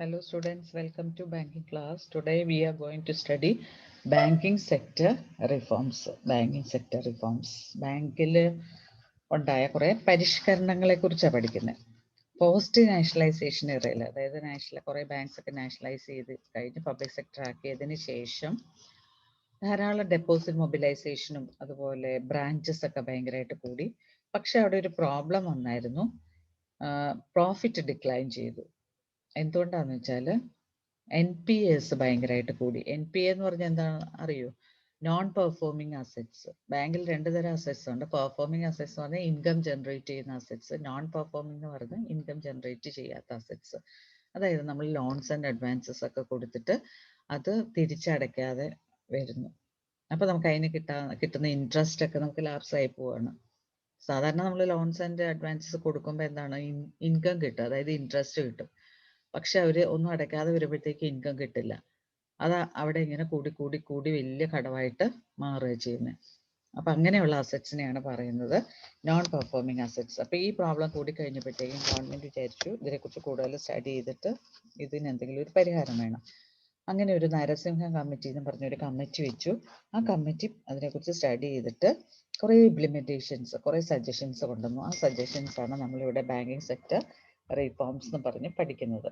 Hello students, welcome to banking class. Today we are going to study banking sector reforms. Banking sector reforms. ബാങ്കിൽ ഉണ്ടായ കുറേ പരിഷ്കരണങ്ങളെ കുറിച്ചാണ് പഠിക്കുന്നത്. Post nationalisation ഇറയിൽ, അതായത് കുറേ ബാങ്ക്സ് ഒക്കെ നാഷണലൈസ് ചെയ്ത് കഴിഞ്ഞ് പബ്ലിക് സെക്ടർ ആക്കിയതിന് ശേഷം ധാരാളം ഡെപ്പോസിറ്റ് മൊബിലൈസേഷനും അതുപോലെ ബ്രാഞ്ചസ് ഒക്കെ ഭയങ്കരമായിട്ട് കൂടി. പക്ഷെ അവിടെ ഒരു പ്രോബ്ലം വന്നായിരുന്നു, പ്രോഫിറ്റ് ഡിക്ലൈൻ ചെയ്തു. എന്തുകൊണ്ടാന്ന് വെച്ചാൽ NPAs ഭയങ്കരമായിട്ട് കൂടി. NPA എന്ന് പറഞ്ഞാൽ എന്താണ് അറിയോ? Non performing assets. ബാങ്കിൽ രണ്ട് തരം അസറ്റ്സ് ഉണ്ട്. പെർഫോമിംഗ് അസറ്റ്സ് എന്ന് പറഞ്ഞാൽ ഇൻകം ജനറേറ്റ് ചെയ്യുന്ന അസറ്റ്സ്, നോൺ പെർഫോമിംഗ് എന്ന് പറഞ്ഞാൽ ഇൻകം ജനറേറ്റ് ചെയ്യാത്ത അസറ്റ്സ്. അതായത് നമ്മൾ ലോൺസ് ആൻഡ് അഡ്വാൻസസ് ഒക്കെ കൊടുത്തിട്ട് അത് തിരിച്ചടയ്ക്കാതെ വരുന്നു. അപ്പോൾ നമുക്ക് അതിന് കിട്ടുന്ന ഇൻട്രസ്റ്റ് ഒക്കെ നമുക്ക് ലാപ്സ് ആയി പോവാണ്. സാധാരണ നമ്മൾ ലോൺസ് ആൻഡ് അഡ്വാൻസസ് കൊടുക്കുമ്പോൾ എന്താണ് ഇൻകം കിട്ടും, അതായത് ഇൻട്രസ്റ്റ് കിട്ടും. പക്ഷെ അവര് ഒന്നും അടയ്ക്കാതെ വരുമ്പോഴത്തേക്ക് ഇൻകം കിട്ടില്ല. അത് അവിടെ ഇങ്ങനെ കൂടി കൂടി കൂടി വലിയ കടമായിട്ട് മാറുക ചെയ്യുന്നത്. അപ്പൊ അങ്ങനെയുള്ള അസറ്റ്സിനെയാണ് പറയുന്നത് നോൺ പെർഫോമിംഗ് അസറ്റ്സ്. അപ്പൊ ഈ പ്രോബ്ലം കൂടി കഴിഞ്ഞപ്പോഴത്തേക്കും ഗവൺമെന്റ് വിചാരിച്ചു ഇതിനെക്കുറിച്ച് കൂടുതൽ സ്റ്റഡി ചെയ്തിട്ട് ഇതിന് എന്തെങ്കിലും ഒരു പരിഹാരം വേണം. അങ്ങനെ ഒരു നരസിംഹം കമ്മിറ്റി എന്ന് പറഞ്ഞൊരു കമ്മിറ്റി വെച്ചു. ആ കമ്മിറ്റി അതിനെക്കുറിച്ച് സ്റ്റഡി ചെയ്തിട്ട് കുറേ ഇംപ്ലിമെന്റേഷൻസ്, കുറേ സജഷൻസ് കൊണ്ടുവന്നു. ആ സജഷൻസ് ആണ് നമ്മളിവിടെ ബാങ്കിങ് സെക്ടർ റിഫോംസ് എന്ന് പറഞ്ഞ് പഠിക്കുന്നത്.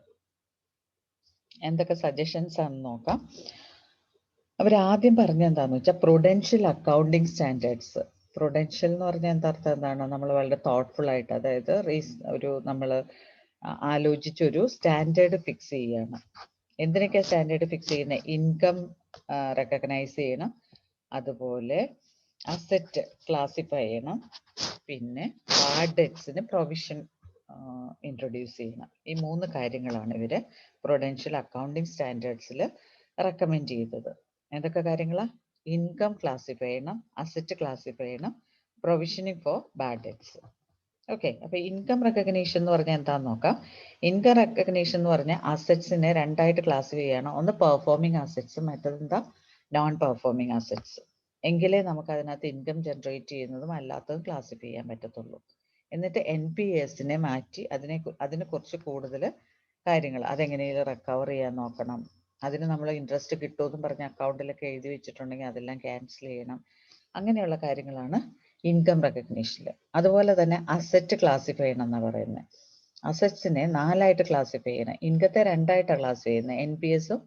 എന്തൊക്കെ സജഷൻസ് ആണെന്ന് നോക്കാം. അവരാദ്യം പറഞ്ഞ എന്താന്ന് വെച്ചാൽ പ്രൊഡൻഷ്യൽ അക്കൗണ്ടിങ് സ്റ്റാൻഡേർഡ്സ്. പ്രൊഡൻഷ്യൽ എന്ന് പറഞ്ഞാൽ എന്താർത്ഥം എന്താണ്? നമ്മൾ വളരെ തോട്ട്ഫുൾ ആയിട്ട്, അതായത് നമ്മൾ ആലോചിച്ചൊരു സ്റ്റാൻഡേർഡ് ഫിക്സ് ചെയ്യണം. എന്തിനൊക്കെ സ്റ്റാൻഡേർഡ് ഫിക്സ് ചെയ്യുന്നത്? ഇൻകം റെക്കഗ്നൈസ് ചെയ്യണം, അതുപോലെ അസറ്റ് ക്ലാസിഫൈ ചെയ്യണം, പിന്നെ ബാഡ് ഡെറ്റ്സിന് പ്രൊവിഷൻ ഇൻട്രൊഡ്യൂസ് ചെയ്യണം. ഈ 3 കാര്യങ്ങളാണ് ഇവര് പ്രൊഡൻഷ്യൽ അക്കൗണ്ടിങ് സ്റ്റാൻഡേർഡ്സിൽ റെക്കമെൻഡ് ചെയ്തത്. എന്തൊക്കെ കാര്യങ്ങളാ? ഇൻകം ക്ലാസിഫൈ ചെയ്യണം, അസറ്റ് ക്ലാസിഫൈ ചെയ്യണം, provisioning four bad debts. Okay, അപ്പൊ ഇൻകം റെക്കഗ്നീഷൻ എന്ന് പറഞ്ഞാൽ എന്താന്ന് നോക്കാം. ഇൻകം റെക്കഗ്നീഷൻ എന്ന് പറഞ്ഞാൽ അസറ്റ്സിനെ രണ്ടായിട്ട് ക്ലാസിഫൈ ചെയ്യണം. ഒന്ന് പെർഫോമിംഗ് അസറ്റ്സ്, മറ്റതെന്താ നോൺ പെർഫോമിംഗ് അസറ്റ്സ്. എങ്കിലേ നമുക്ക് അതിനകത്ത് ഇൻകം ജനറേറ്റ് ചെയ്യുന്നതും അല്ലാത്തതും ക്ലാസിഫൈ ചെയ്യാൻ പറ്റത്തുള്ളൂ. എന്നിട്ട് NPAs മാറ്റി അതിനെ കുറിച്ച് കൂടുതൽ കാര്യങ്ങൾ, അതെങ്ങനെയും റിക്കവർ ചെയ്യാൻ നോക്കണം. അതിന് നമ്മൾ ഇൻട്രസ്റ്റ് കിട്ടുമെന്നും പറഞ്ഞ് അക്കൗണ്ടിലൊക്കെ എഴുതി വെച്ചിട്ടുണ്ടെങ്കിൽ അതെല്ലാം ക്യാൻസൽ ചെയ്യണം. അങ്ങനെയുള്ള കാര്യങ്ങളാണ് ഇൻകം റെക്കഗ്നീഷനിൽ. അതുപോലെ തന്നെ അസറ്റ് ക്ലാസിഫൈ ചെയ്യണം എന്നാണ് പറയുന്നത്. അസറ്റ്സിനെ 4ആയിട്ട് ക്ലാസിഫൈ ചെയ്യണം. ഇൻകത്തെ 2ആയിട്ടാണ് ക്ലാസിഫൈ ചെയ്യുന്നത്, NPAs-ഉം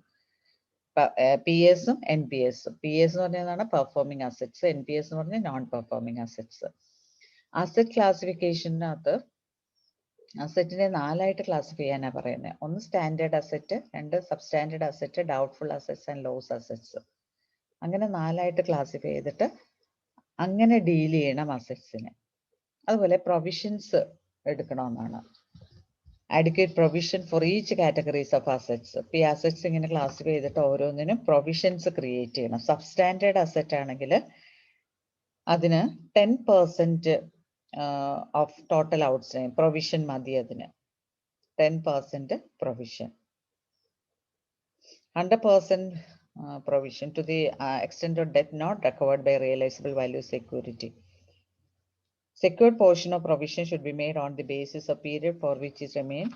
PAs-ഉം NPAs-ഉം. PAs എന്ന് പറഞ്ഞതാണ് പെർഫോമിംഗ് അസറ്റ്സ്, NPAs എന്ന് പറഞ്ഞാൽ നോൺ പെർഫോമിംഗ് അസറ്റ്സ്. അസറ്റ് ക്ലാസിഫിക്കേഷനകത്ത് അസറ്റിനെ 4ആയിട്ട് ക്ലാസിഫൈ ചെയ്യാനാണ് പറയുന്നത്. ഒന്ന് standard asset, 2 substandard asset, doubtful assets and loss assets. അങ്ങനെ 4ആയിട്ട് ക്ലാസിഫൈ ചെയ്തിട്ട് അങ്ങനെ ഡീൽ ചെയ്യണം അസറ്റ്സിനെ. അതുപോലെ പ്രൊവിഷൻസ് എടുക്കണമെന്നാണ്. adequate provision for each categories of assets. ഈ അസറ്റ്സ് ഇങ്ങനെ ക്ലാസിഫൈ ചെയ്തിട്ട് ഓരോന്നിനും പ്രൊവിഷൻസ് ക്രിയേറ്റ് ചെയ്യണം. സബ്സ്റ്റാൻഡേർഡ് അസറ്റ് ആണെങ്കിൽ അതിന് 10% ഓഫ് ടോട്ടൽ ഔട്ട്സ്റ്റാൻഡിംഗ് പ്രൊവിഷൻ മതി. അതിന് 10% provision. 100% provision to the extent of debt not recovered by realizable value security. Secured portion of provision should be made on the basis of period for which it remain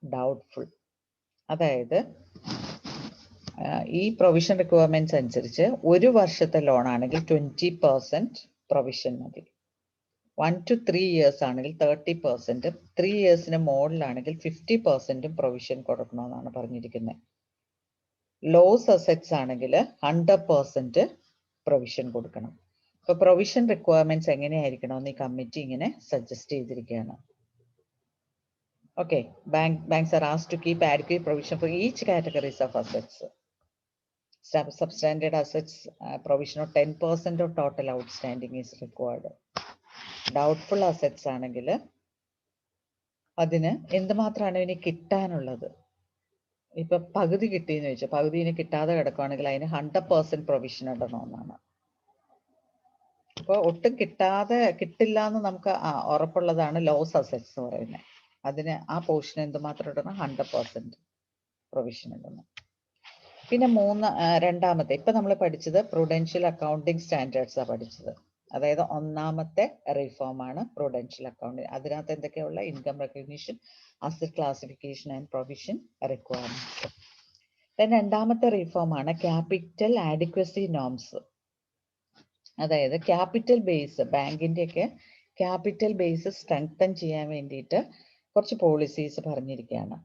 doubtful. അതായത് ഈ provision requirements അനുസരിച്ച് 1 വർഷത്തെ loan ആണെങ്കിൽ 20% provision മതി. 1 to 3 years ആണെങ്കിൽ 30%, 3 yearsന് മുകളിലാണെങ്കിൽ 50% provision കൊടുക്കണമെന്നാണ് പറഞ്ഞിരിക്കുന്നത്. Loss assets ആണെങ്കിൽ 100% provision കൊടുക്കണം. അപ്പൊ പ്രൊവിഷൻ റിക്വയർമെന്റ്സ് എങ്ങനെയായിരിക്കണമെന്ന് ഈ കമ്മിറ്റി ഇങ്ങനെ സജസ്റ്റ് ചെയ്തിരിക്കുകയാണ്. Okay, banks are asked to keep adequate provision for each categories of assets. Substandard assets provision of 10% of total outstanding is required. Doubtful assets ആണെങ്കിൽ അതിന് എന്തുമാത്രമാണ് ഇനി കിട്ടാനുള്ളത്. ഇപ്പൊ പകുതി കിട്ടിയെന്ന് വെച്ചാൽ പകുതി ഇനി കിട്ടാതെ കിടക്കുകയാണെങ്കിൽ അതിന് 100% പ്രൊവിഷൻ ഇടണമെന്നാണ്. അപ്പോൾ ഒട്ടും കിട്ടില്ല എന്ന് നമുക്ക് ഉറപ്പുള്ളതാണ് ലോസ് അസറ്റ്സ് എന്ന് പറയുന്നത്. അതിന് ആ പോർഷൻ എന്തുമാത്രം ഇടണം? 100% പ്രൊവിഷൻ ഇടണം. പിന്നെ രണ്ടാമത്തെ ഇപ്പൊ നമ്മൾ പഠിച്ചത് പ്രൊഡൻഷ്യൽ അക്കൗണ്ടിങ് സ്റ്റാൻഡേർഡ്സാണ് പഠിച്ചത്. അതായത് ഒന്നാമത്തെ റിഫോമാണ് പ്രൊഡൻഷ്യൽ അക്കൗണ്ടിങ്. അതിനകത്ത് എന്തൊക്കെയുള്ള income recognition, asset classification and provision requirements. രണ്ടാമത്തെ റിഫോമാണ് ക്യാപിറ്റൽ ആഡിക്വസി നോംസ്. അതായത് ക്യാപിറ്റൽ ബേസ്, ബാങ്കിന്റെയൊക്കെ ക്യാപിറ്റൽ ബേസ് സ്ട്രെങ്തൻ ചെയ്യാൻ വേണ്ടിയിട്ട് കുറച്ച് പോളിസീസ് പറഞ്ഞിരിക്കുകയാണ്.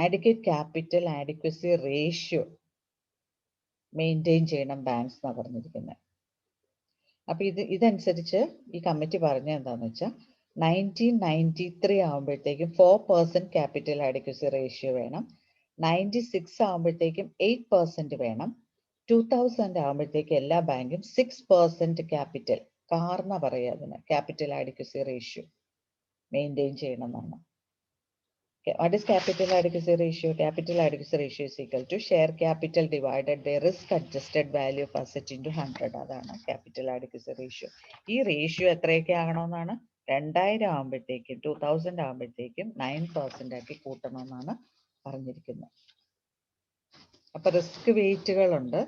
Adequate capital adequacy ratio maintain ചെയ്യണം ബാങ്ക്സ് എന്നാണ് പറഞ്ഞിരിക്കുന്നത്. അപ്പൊ ഇതനുസരിച്ച് ഈ കമ്മിറ്റി പറഞ്ഞ എന്താന്ന് വെച്ചാൽ 1993 ആകുമ്പോഴത്തേക്കും 4% ക്യാപിറ്റൽ ആഡിക്വസി റേഷ്യോ വേണം, 96 ആകുമ്പോഴത്തേക്കും 8% വേണം, 2000 ആകുമ്പോഴത്തേക്ക് എല്ലാ ബാങ്കും 6% ക്യാപിറ്റൽ, കാർന്ന പറയുക അതിന്, ക്യാപിറ്റൽ ആഡിക്വസി റേഷ്യോ മെയിൻറ്റെയിൻ ചെയ്യണം എന്നാണ്. What is capital adequacy ratio? Capital adequacy ratio is equal to share capital divided by risk adjusted value of asset into 100. അതാണ് capital adequacy ratio. ഈ റേഷ്യോ എത്രയൊക്കെ ആകണമെന്നാണ്? 2000 ആകുമ്പോഴത്തേക്കും 2000 ആകുമ്പോഴത്തേക്കും 9% ആക്കി കൂട്ടണമെന്നാണ് പറഞ്ഞിരിക്കുന്നത്. അപ്പൊ റിസ്ക് വെയിറ്റുകളുണ്ട്.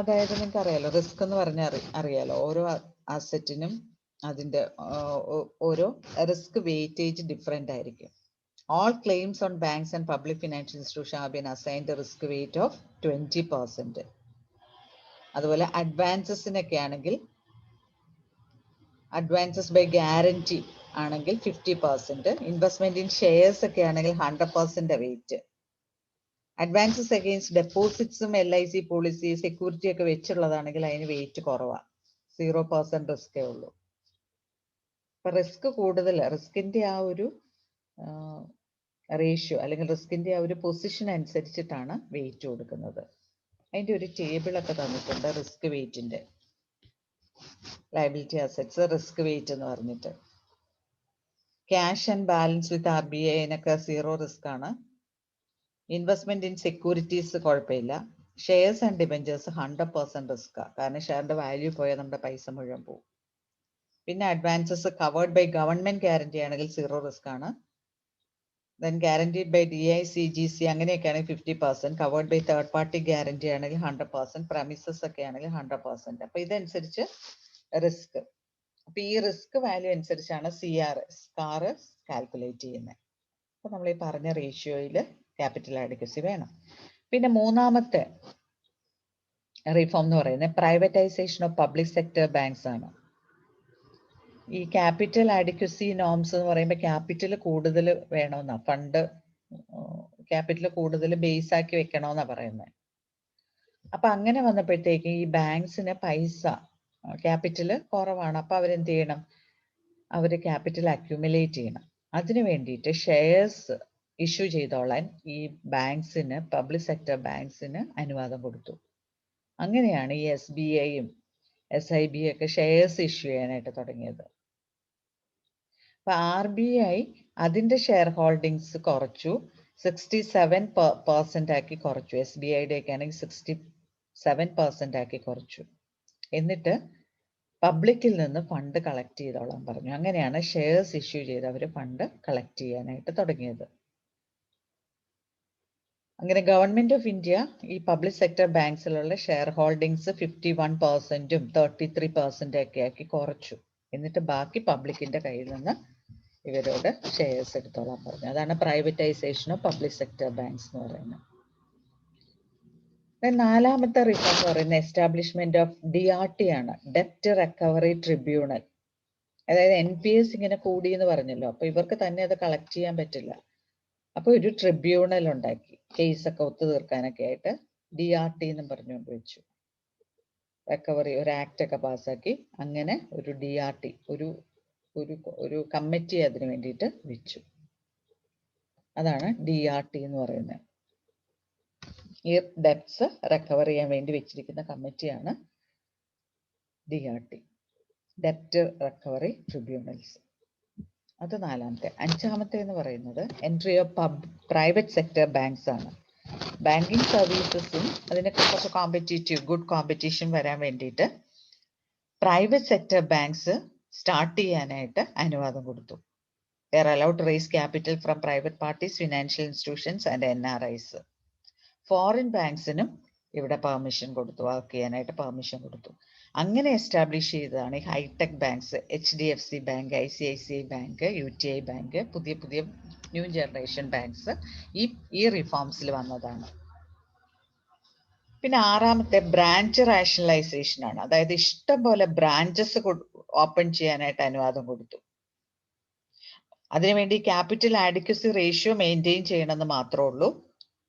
അതായത് നിങ്ങൾക്ക് അറിയാലോ, റിസ്ക് എന്ന് പറഞ്ഞാൽ അറിയാലോ, ഓരോ അസറ്റിനും അതിന്റെ ഓരോ റിസ്ക് വെയിറ്റേജ് ഡിഫറെന്റ് ആയിരിക്കും. All claims on banks and public financial institutions have been assigned a risk weight of 20%. അതുപോലെ അഡ്വാൻസസിനൊക്കെ ആണെങ്കിൽ അഡ്വാൻസസ് ബൈ ഗ്യാരണ്ടി ആണെങ്കിൽ 50%, ഇൻവെസ്റ്റ്മെന്റ് ഇൻ ഷെയർസ് ഒക്കെ ആണെങ്കിൽ 100% വെയിറ്റ്. അഡ്വാൻസസ് അഗെയിൻസ്റ്റ് ഡെപ്പോസിറ്റ്സും LIC പോളിസി സെക്യൂരിറ്റി ഒക്കെ വെച്ചുള്ളതാണെങ്കിൽ അതിന് വെയിറ്റ് കുറവാണ്, 0% റിസ്കേ ഉള്ളൂ. അപ്പൊ റിസ്ക് കൂടുതൽ, റിസ്കിന്റെ ആ ഒരു റേഷ്യോ അല്ലെങ്കിൽ റിസ്കിന്റെ ആ ഒരു പൊസിഷൻ അനുസരിച്ചിട്ടാണ് വെയിറ്റ് കൊടുക്കുന്നത്. അതിന്റെ ഒരു ടേബിൾ ഒക്കെ തന്നിട്ടുണ്ട് റിസ്ക് വെയിറ്റിന്റെ. ലയബിലിറ്റി അസറ്റ്സ് റിസ്ക് വെയിറ്റ് എന്ന് പറഞ്ഞിട്ട്, cash and balance with RBI അതിനൊക്കെ 0 റിസ്ക് ആണ്. ഇൻവെസ്റ്റ്മെന്റ് ഇൻ സെക്യൂരിറ്റീസ് കുഴപ്പമില്ല. ഷെയർസ് ആൻഡ് ഡിബെഞ്ചേഴ്സ് 100% റിസ്ക്, കാരണം ഷെയറിന്റെ വാല്യൂ പോയാൽ നമ്മുടെ പൈസ മുഴുവൻ പോകും. പിന്നെ advances covered by government guarantee ആണെങ്കിൽ 0 റിസ്ക് ആണ്. Then guaranteed by DICGC അങ്ങനെയൊക്കെയാണെങ്കിൽ 50%, covered by third party guarantee ആണെങ്കിൽ 100%, പ്രമിസസ് ഒക്കെ ആണെങ്കിൽ 100%. അപ്പൊ ഇതനുസരിച്ച് റിസ്ക്. അപ്പൊ ഈ റിസ്ക് വാല്യൂ അനുസരിച്ചാണ് സ്കാർ കാൽക്കുലേറ്റ് ചെയ്യുന്നത്. അപ്പൊ നമ്മൾ ഈ പറഞ്ഞ റേഷ്യോയിൽ ക്യാപിറ്റൽ ആഡിക്വസി വേണം. പിന്നെ മൂന്നാമത്തെ റിഫോം എന്ന് പറയുന്നത് privatisation of public sector banks ആണ്. ഈ ക്യാപിറ്റൽ ആഡിക്വസി നോംസ് എന്ന് പറയുമ്പോൾ ക്യാപിറ്റൽ കൂടുതൽ വേണമെന്നാ, ഫണ്ട് ക്യാപിറ്റൽ കൂടുതൽ ബേസ് ആക്കി വെക്കണമെന്നാ പറയുന്നത്. അപ്പൊ അങ്ങനെ വന്നപ്പോഴത്തേക്ക് ഈ ബാങ്ക്സിന് പൈസ ക്യാപിറ്റൽ കുറവാണ്. അപ്പൊ അവരെന്ത് ചെയ്യണം? അവര് ക്യാപിറ്റൽ അക്യുമുലേറ്റ് ചെയ്യണം. അതിനു വേണ്ടിയിട്ട് ഷെയർസ് ഇഷ്യൂ ചെയ്തോളാൻ ഈ ബാങ്ക്സിന്, പബ്ലിക് സെക്ടർ ബാങ്ക്സിന് അനുവാദം കൊടുത്തു. അങ്ങനെയാണ് ഈ SBIയും SIB ഒക്കെ ഷെയർസ് ഇഷ്യൂ ചെയ്യാനായിട്ട് തുടങ്ങിയത്. അപ്പൊ RBI അതിന്റെ ഷെയർ ഹോൾഡിങ്സ് കുറച്ചു, 67% ആക്കി കുറച്ചു. SBIയുടെ ഒക്കെ ആണെങ്കിൽ 67% ആക്കി കുറച്ചു. എന്നിട്ട് പബ്ലിക്കിൽ നിന്ന് ഫണ്ട് കളക്ട് ചെയ്തോളാൻ പറഞ്ഞു. അങ്ങനെയാണ് ഷെയർസ് ഇഷ്യൂ ചെയ്ത് അവർ ഫണ്ട് കളക്ട് ചെയ്യാനായിട്ട് തുടങ്ങിയത്. അങ്ങനെ ഗവൺമെന്റ് ഓഫ് ഇന്ത്യ ഈ പബ്ലിക് സെക്ടർ ബാങ്ക്സിലുള്ള ഷെയർ ഹോൾഡിങ്സ് 51%ഉം 33% ഒക്കെ ആക്കി കുറച്ചു. എന്നിട്ട് ബാക്കി പബ്ലിക്കിന്റെ കയ്യിൽ നിന്ന് ഇവരോട് ഷെയർസ് എടുത്തോളാൻ പറഞ്ഞു. അതാണ് privatisation of public sector banks എന്ന് പറയുന്നത്. നാലാമത്തെ റിഫോം എന്ന് പറയുന്നത് എസ്റ്റാബ്ലിഷ്മെന്റ് ഓഫ് DRT ആണ്, ഡെപ്റ്റ് റിക്കവറി ട്രിബ്യൂണൽ. അതായത് NPS ഇങ്ങനെ കൂടി എന്ന് പറഞ്ഞല്ലോ, അപ്പൊ ഇവർക്ക് തന്നെ അത് കളക്ട് ചെയ്യാൻ പറ്റില്ല. അപ്പൊ ഒരു ട്രിബ്യൂണൽ ഉണ്ടാക്കി, കേസൊക്കെ ഒത്തുതീർക്കാനൊക്കെ ആയിട്ട് DRT എന്നും പറഞ്ഞുകൊണ്ട് വെച്ചു. റിക്കവറി ഒരു ആക്ട് ഒക്കെ പാസ്സാക്കി അങ്ങനെ ഒരു DRT ഒരു കമ്മിറ്റി അതിന് വേണ്ടിയിട്ട് വെച്ചു. അതാണ് DRT എന്ന് പറയുന്നത്. ഈ ഡെപ്റ്റ്സ് റിക്കവർ ചെയ്യാൻ വേണ്ടി വെച്ചിരിക്കുന്ന കമ്മിറ്റിയാണ് DRT, ഡെപ്റ്റ് റിക്കവറി ട്രിബ്യൂണൽസ്. അത് നാലാമത്തെ. അഞ്ചാമത്തെ എന്ന് പറയുന്നത് entry of private sector banks ആണ്. ബാങ്കിങ് സർവീസസും അതിനൊക്കെ കുറച്ച് ഗുഡ് കോമ്പറ്റീഷൻ വരാൻ വേണ്ടിയിട്ട് പ്രൈവറ്റ് സെക്ടർ ബാങ്ക്സ് സ്റ്റാർട്ട് ചെയ്യാനായിട്ട് അനുവാദം കൊടുത്തു. They are allowed to raise capital from private parties, financial institutions and NRIs. Foreign ബാങ്ക്സിനും ഇവിടെ പെർമിഷൻ കൊടുത്തു, വർക്ക് ചെയ്യാനായിട്ട് പെർമിഷൻ കൊടുത്തു. അങ്ങനെ എസ്റ്റാബ്ലിഷ് ചെയ്തതാണ് ഈ high tech banks, HDFC bank, ICICI bank, UTI bank, പുതിയ പുതിയ ന്യൂ ജനറേഷൻ ബാങ്ക്സ് ഈ റിഫോംസിൽ വന്നതാണ്. പിന്നെ ആറാമത്തെ ബ്രാഞ്ച് റാഷണലൈസേഷൻ ആണ്. അതായത് ഇഷ്ടം പോലെ ബ്രാഞ്ചസ് ഓപ്പൺ ചെയ്യാനായിട്ട് അനുവാദം കൊടുത്തു. അതിനുവേണ്ടി ക്യാപിറ്റൽ ആഡിക്വസി റേഷ്യോ മെയിൻറ്റെയിൻ ചെയ്യണമെന്ന് മാത്രമേ ഉള്ളൂ.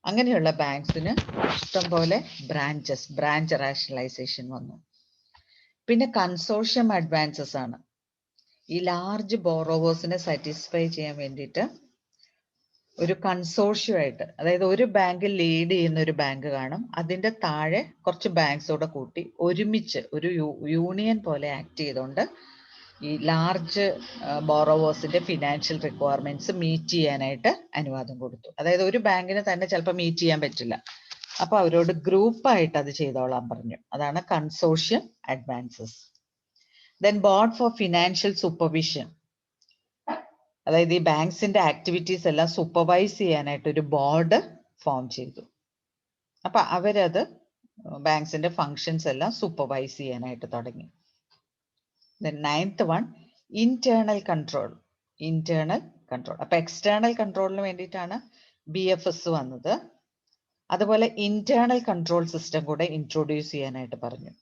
അങ്ങനെയുള്ള ബാങ്ക്സിന് ഇഷ്ടം പോലെ ബ്രാഞ്ച് റാഷണലൈസേഷൻ വന്നു. പിന്നെ കൺസോർഷ്യം അഡ്വാൻസസ് ആണ്. ഈ ലാർജ് ബോറോവേഴ്സിനെ സാറ്റിസ്ഫൈ ചെയ്യാൻ വേണ്ടിയിട്ട് ഒരു കൺസോർഷ്യമായിട്ട്, അതായത് ഒരു ബാങ്ക് ലീഡ് ചെയ്യുന്ന ഒരു ബാങ്ക് കാണും, അതിന്റെ താഴെ കുറച്ച് ബാങ്ക്സോടെ കൂട്ടി ഒരുമിച്ച് ഒരു യൂണിയൻ പോലെ ആക്ട് ചെയ്തുകൊണ്ട് ഈ ലാർജ് ബോറോവേഴ്സിന്റെ ഫിനാൻഷ്യൽ റിക്വയർമെന്റ്സ് മീറ്റ് ചെയ്യാനായിട്ട് അനുവാദം കൊടുത്തു. അതായത് ഒരു ബാങ്കിന് തന്നെ ചിലപ്പോൾ മീറ്റ് ചെയ്യാൻ പറ്റില്ല, അപ്പൊ അവരോട് ഗ്രൂപ്പായിട്ട് അത് ചെയ്തോളാൻ പറഞ്ഞു. അതാണ് consortium advances. Then board for financial supervision, അതായത് ഈ ബാങ്ക്സിന്റെ ആക്ടിവിറ്റീസ് എല്ലാം സൂപ്പർവൈസ് ചെയ്യാനായിട്ട് ഒരു ബോർഡ് ഫോം ചെയ്തു. അപ്പൊ അവരത് ബാങ്ക്സിന്റെ ഫങ്ഷൻസ് എല്ലാം സൂപ്പർവൈസ് ചെയ്യാനായിട്ട് തുടങ്ങി. Then 9th one internal control. അപ്പൊ എക്സ്റ്റേണൽ കൺട്രോളിന് വേണ്ടിയിട്ടാണ് BFS വന്നത്. അതുപോലെ ഇന്റേണൽ കൺട്രോൾ സിസ്റ്റം കൂടെ ഇൻട്രൊഡ്യൂസ് ചെയ്യാനായിട്ട് പറഞ്ഞു.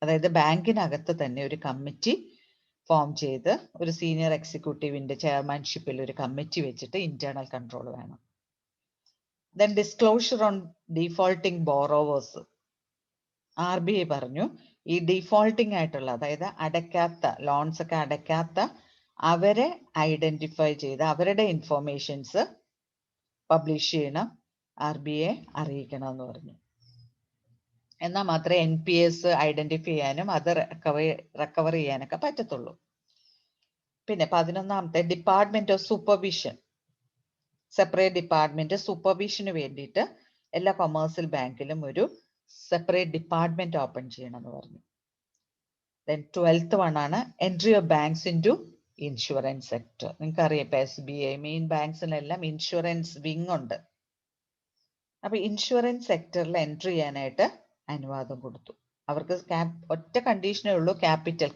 അതായത് ബാങ്കിനകത്ത് തന്നെ ഒരു കമ്മിറ്റി ഫോം ചെയ്ത് ഒരു സീനിയർ എക്സിക്യൂട്ടീവിന്റെ ചെയർമാൻഷിപ്പിൽ ഒരു കമ്മിറ്റി വെച്ചിട്ട് ഇന്റേണൽ കൺട്രോൾ വേണം. Then disclosure on defaulting borrowers. RBI പറഞ്ഞു ഈ ഡിഫോൾട്ടിംഗ് ആയിട്ടുള്ള, അതായത് അടയ്ക്കാത്ത ലോൺസ് ഒക്കെ അടയ്ക്കാത്ത അവരെ ഐഡന്റിഫൈ ചെയ്ത് അവരുടെ ഇൻഫോർമേഷൻസ് പബ്ലിഷ് ചെയ്യണം, RBI അറിയിക്കണം എന്ന് പറഞ്ഞു. എന്നാൽ മാത്രമേ NPS ഐഡന്റിഫൈ ചെയ്യാനും അത് റിക്കവർ ചെയ്യാനൊക്കെ പറ്റത്തുള്ളൂ. പിന്നെ 11ാമത്തെ department of supervision. Separate department സൂപ്പർവിഷന് വേണ്ടിയിട്ട് എല്ലാ കൊമേഴ്സ്യൽ ബാങ്കിലും ഒരു സെപ്പറേറ്റ് ഡിപ്പാർട്ട്മെന്റ് ഓപ്പൺ ചെയ്യണം എന്ന് പറഞ്ഞു. ദെൻ 12th വൺ ആണ് entry of banks into insurance sector. നിങ്ങൾക്ക് അറിയാം, ഇപ്പൊ SBI മെയിൻ ബാങ്ക്സിനെല്ലാം ഇൻഷുറൻസ് വിങ് ഉണ്ട്. അപ്പൊ ഇൻഷുറൻസ് സെക്ടറിൽ എൻട്രി ചെയ്യാനായിട്ട് അനുവാദം കൊടുത്തു. അവർക്ക് ഒറ്റ കണ്ടീഷനേ ഉള്ളൂ, ക്യാപിറ്റൽ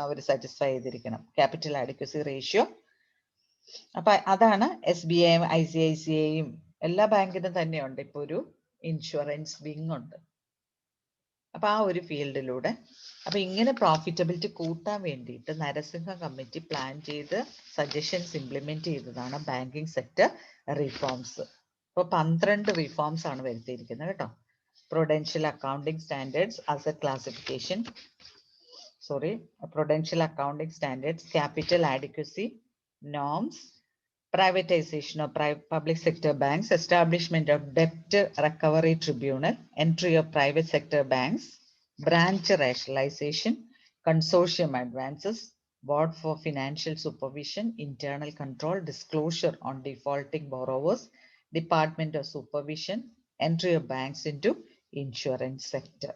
അവർ സാറ്റിസ്ഫൈ ചെയ്തിരിക്കണം, ക്യാപിറ്റൽ ആഡിക്വസി റേഷ്യോ. അപ്പൊ അതാണ് SBI ICICIയും എല്ലാ ബാങ്കിനും തന്നെയുണ്ട് ഇപ്പൊ ഒരു ഇൻഷുറൻസ് വിങ് ഉണ്ട്. അപ്പൊ ആ ഒരു ഫീൽഡിലൂടെ, അപ്പൊ ഇങ്ങനെ പ്രോഫിറ്റബിലിറ്റി കൂട്ടാൻ വേണ്ടിയിട്ട് നരസിംഹ കമ്മിറ്റി പ്ലാൻ ചെയ്ത് സജഷൻസ് ഇംപ്ലിമെന്റ് ചെയ്തതാണ് ബാങ്കിങ് സെക്ടർ റിഫോംസ്. ഇപ്പൊ 12 റിഫോംസ് ആണ് വരുത്തിയിരിക്കുന്നത് കേട്ടോ. Prudential accounting standards, asset classification, prudential accounting standards, capital adequacy norms, privatization of public sector banks, establishment of debt recovery tribunal, entry of private sector banks, branch rationalization, consortium advances, board for financial supervision, internal control, disclosure on defaulting borrowers, department of supervision, entry of banks into insurance sector.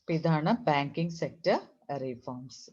ഇതാണ് banking sector reforms.